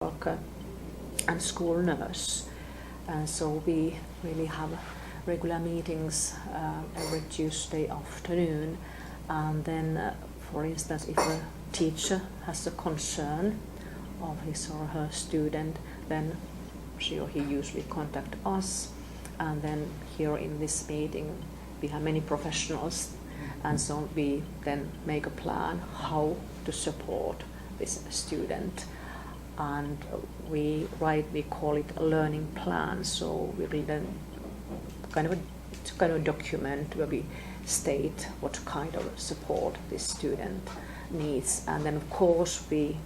worker and school nurse. And so we really have regular meetings every Tuesday afternoon. And then, for instance, if a teacher has a concern of his or her student, then she or he usually contact us. And then here in this meeting, we have many professionals, and so we then make a plan how to support this student. And we call it a learning plan. So we will then kind of a document where we state what kind of support this student needs. And then of course we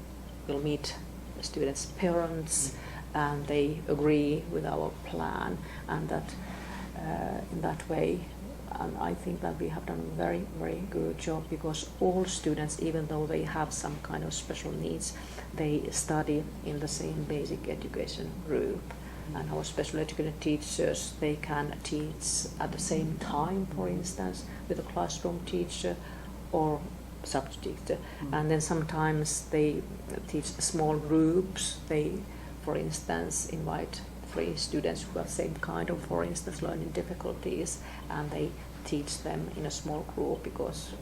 will meet the students' parents, and they agree with our plan, and that in that way, and I think that we have done a very, very good job, because all students, even though they have some kind of special needs, they study in the same basic education group. And our special education teachers, they can teach at the same time, for instance, with a classroom teacher or subject teacher. And then sometimes they teach small groups. They, for instance, invite 3 students who have same kind of, for instance, learning difficulties, and they teach them in a small group, because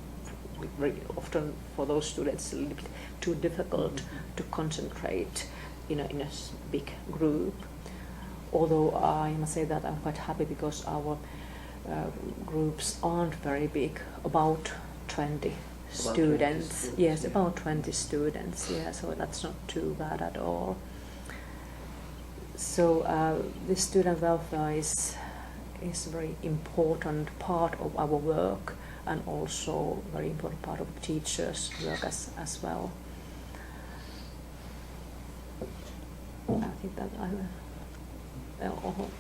very often for those students it's a little bit too difficult to concentrate in a big group. Although I must say that I'm quite happy, because our groups aren't very big, about 20 students. Yes, about 20 students, yeah, so that's not too bad at all. So this student welfare is a very important part of our work, and also a very important part of teachers' work as well. I think that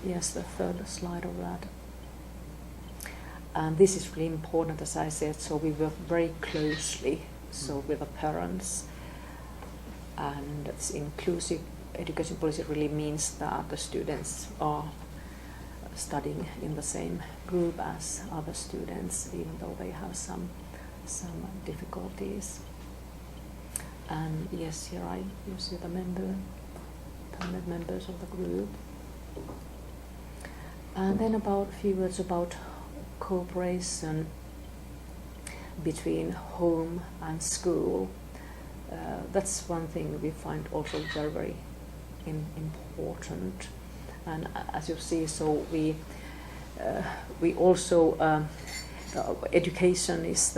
yes, the third slide of that. And this is really important, as I said, so we work very closely with the parents, and it's inclusive education policy really means that the students are studying in the same group as other students, even though they have some difficulties. And yes, here you see the members of the group. And then a few words about cooperation between home and school. That's one thing we find also very, very important. And as you see, so we also education is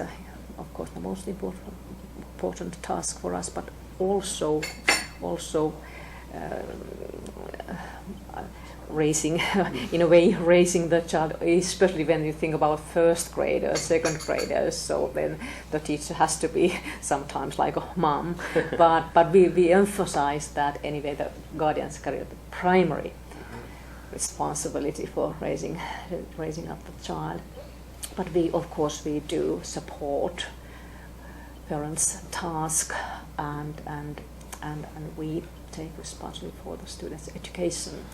of course the most important task for us, but also raising raising the child, especially when you think about first graders, second graders. So then the teacher has to be sometimes like a mom, but we emphasize that anyway. The guardians carry the primary responsibility for raising up the child. But of course we do support parents' task, and we take responsibility for the students' education.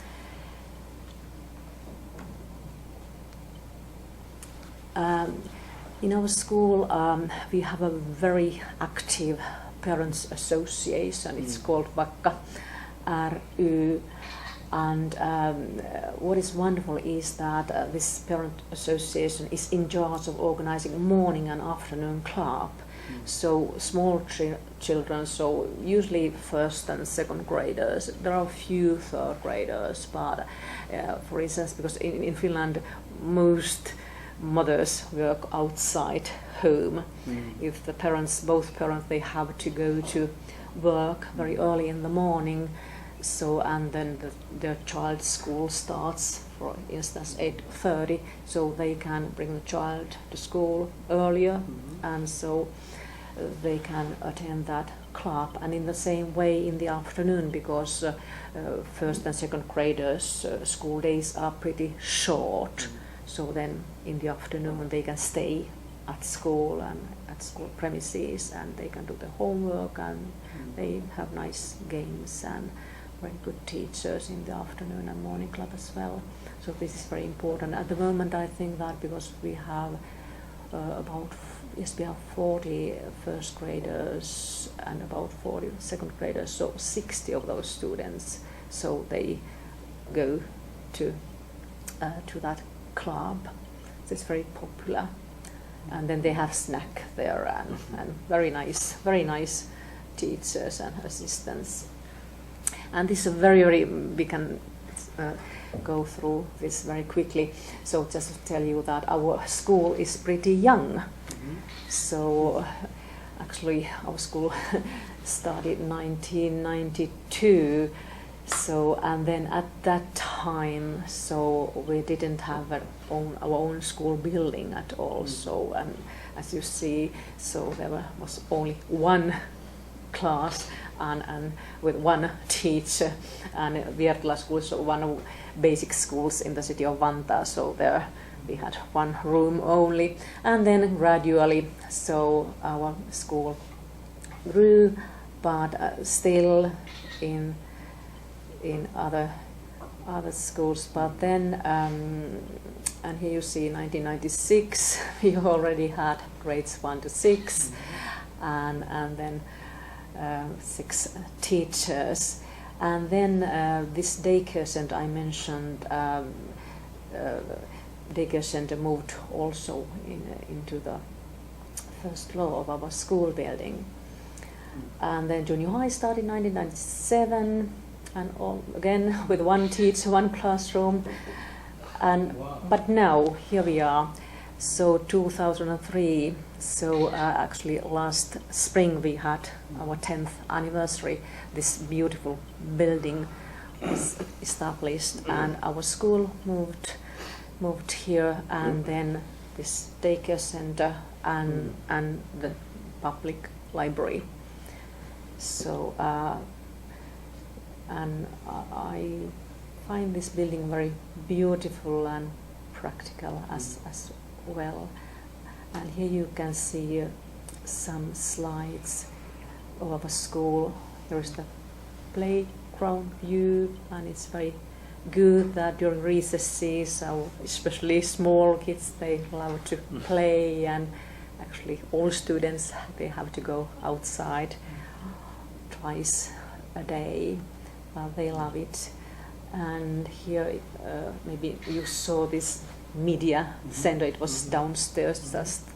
In our school, we have a very active parents' association. It's called Vakka ry. And what is wonderful is that this parent association is in charge of organizing morning and afternoon club. So small children, so usually first and second graders. There are a few third graders, but for instance, because in Finland most mothers work outside home. If the both parents, they have to go to work very early in the morning. So, and then their child's school starts, for instance, 8:30, so they can bring the child to school earlier, and so they can attend that club. And in the same way in the afternoon, because first and second graders' school days are pretty short, so then in the afternoon they can stay at school and at school premises, and they can do their homework, and they have nice games and very good teachers in the afternoon and morning club as well. So this is very important. At the moment I think that because we have about yes, we have 40 first graders and about 40 second graders, so 60 of those students. So they go to that club. So it's very popular, and then they have snack there and very nice teachers and assistants. And this is we can go through this very quickly. So just to tell you that our school is pretty young. Mm-hmm. So actually our school started 1992. So, and then at that time, so we didn't have our own school building at all. So, as you see, so there was only one class and with one teacher, and Viertala School is one of basic schools in the city of Vantaa. So there we had one room only, and then gradually, so our school grew, but still in other schools. But then, and here you see 1996, we already had grades 1 to 6, and then 6 teachers. And then this daycare center I mentioned, daycare center moved also into the first floor of our school building. And then junior high started in 1997, and again with one teacher, one classroom. And but now here we are. So 2003. So actually last spring we had our 10th anniversary. This beautiful building was established, and our school moved here, and then this daycare center and the public library. So and I find this building very beautiful and practical as well. And here you can see some slides of our school. There is the playground view, and it's very good that during recesses, especially small kids, they love to play, and actually all students, they have to go outside twice a day. They love it. And here maybe you saw this media center. It was downstairs, just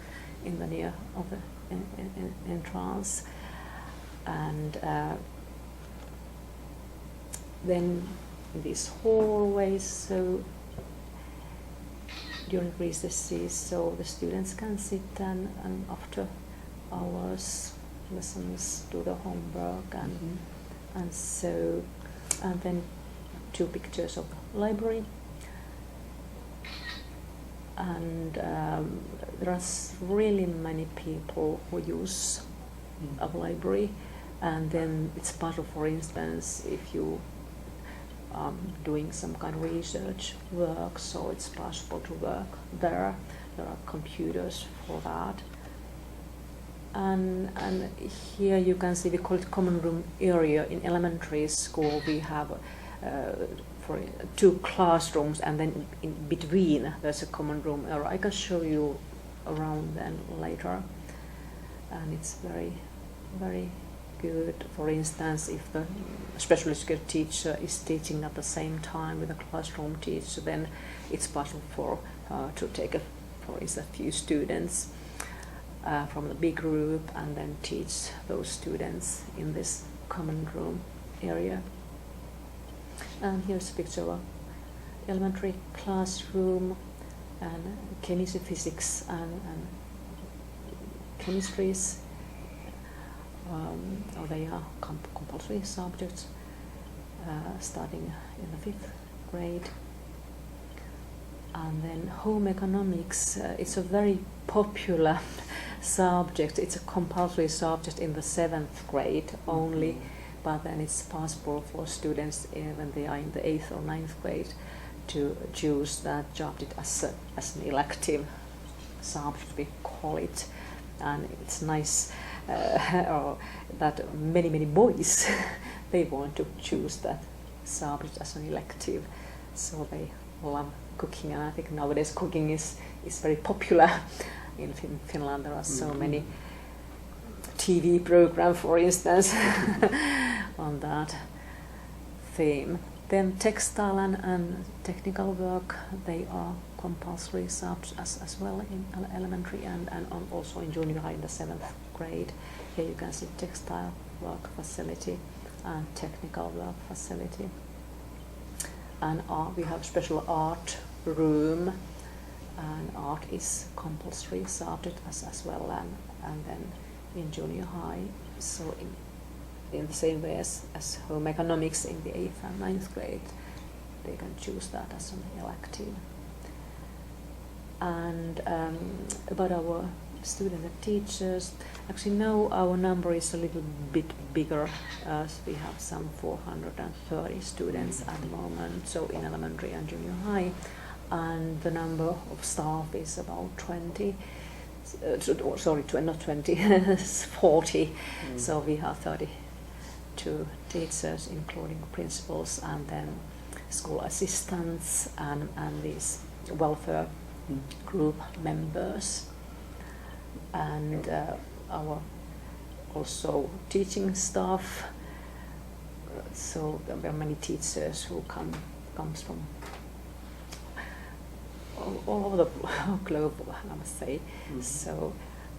in the near of the entrance. And then these hallways, so during recesses, so the students can sit and after hours lessons, do the homework, and so, and then 2 pictures of the library. And there are really many people who use a library, and then it's part of, for instance, if you are doing some kind of research work, so it's possible to work there. There are computers for that. And here you can see, we call it common room area. In elementary school we have for 2 classrooms, and then in between there's a common room area. I can show you around then later, and it's very, very good. For instance, if the special education teacher is teaching at the same time with a classroom teacher, then it's possible for her to take for instance, a few students from the big group and then teach those students in this common room area. And here's a picture of an elementary classroom, and chemistry, physics, and chemistries. They are compulsory subjects starting in the 5th grade. And then home economics, it's a very popular subject. It's a compulsory subject in the 7th grade only, but then it's possible for students when they are in the 8th or 9th grade to choose that subject as an elective subject, we call it. And it's nice that many boys they want to choose that subject as an elective, so they love cooking, and I think nowadays cooking is very popular. in Finland there are so many TV programs, for instance, on that theme. Then textile and technical work, they are compulsory subjects as well in elementary and also in junior high in the 7th grade. Here you can see textile work facility and technical work facility. And we have special art room, and art is compulsory subject as well, and then in junior high, so in the same way as home economics in the 8th and 9th grade, they can choose that as an elective. And about our students and teachers, actually now our number is a little bit bigger, as we have some 430 students at the moment, so in elementary and junior high, and the number of staff is about 20. Not 20, 40. So we have 32 teachers, including principals, and then school assistants and these welfare group members. And our also teaching staff. So there are many teachers who comes from all over the globe, I must say. So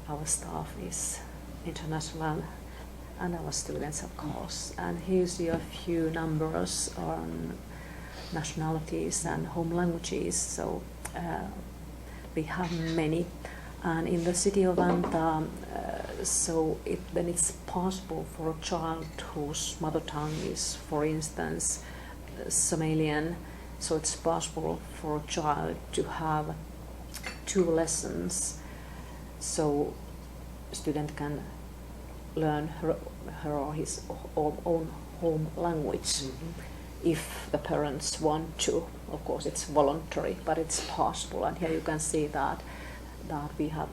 our staff is international, and our students, of course. And here's a few numbers on nationalities and home languages. So we have many. And in the city of Vantaa, then it's possible for a child whose mother tongue is, for instance, Somalian. So it's possible for a child to have 2 lessons, so a student can learn her or his own home language if the parents want to. Of course, it's voluntary, but it's possible. And here you can see that we have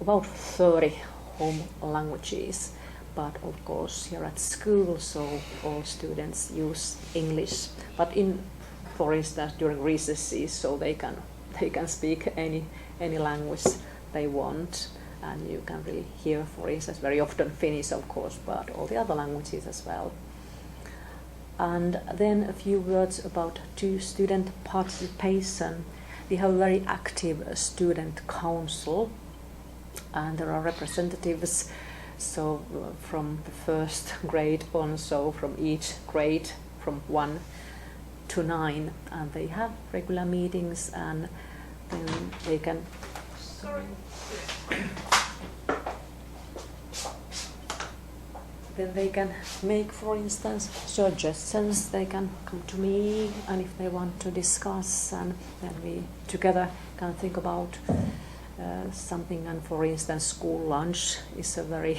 about 30 home languages. But of course, here at school, so all students use English. But for instance, during recesses, so they can speak any language they want, and you can really hear, for instance, very often Finnish, of course, but all the other languages as well. And then a few words about student participation. We have a very active student council, and there are representatives. So from the 1st grade on, so from each grade from 1 to 9, and they have regular meetings, and then they can. Sorry. Then they can make, for instance, suggestions. They can come to me, and if they want to discuss, and then we together can think about something. And for instance, school lunch is a very,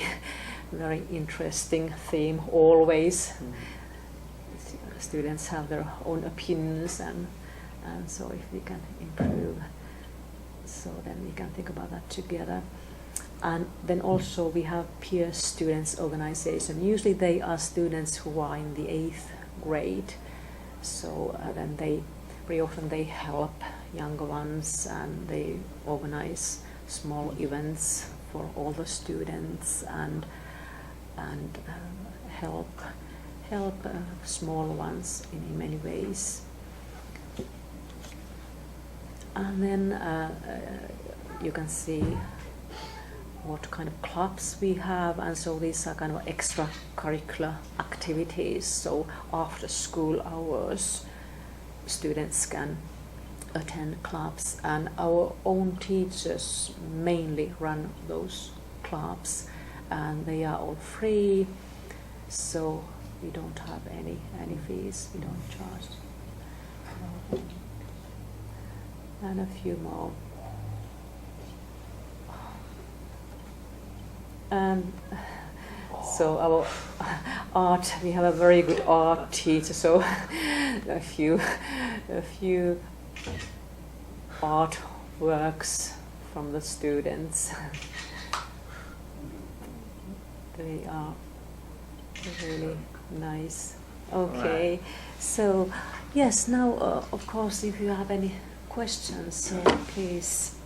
very interesting theme always. Students have their own opinions, and so if we can improve, so then we can think about that together. And then also we have peer students organization. Usually they are students who are in the 8th grade, so then very often they help younger ones, and they organize small events for all the students, and help small ones in many ways. And then you can see what kind of clubs we have, and so these are kind of extracurricular activities. So after school hours, students can attend clubs, and our own teachers mainly run those clubs, and they are all free, so we don't have any fees, we don't charge. And a few more. So our art, we have a very good art teacher, so a few art works from the students. They are really nice. Okay, right. So yes, now of course if you have any questions, so please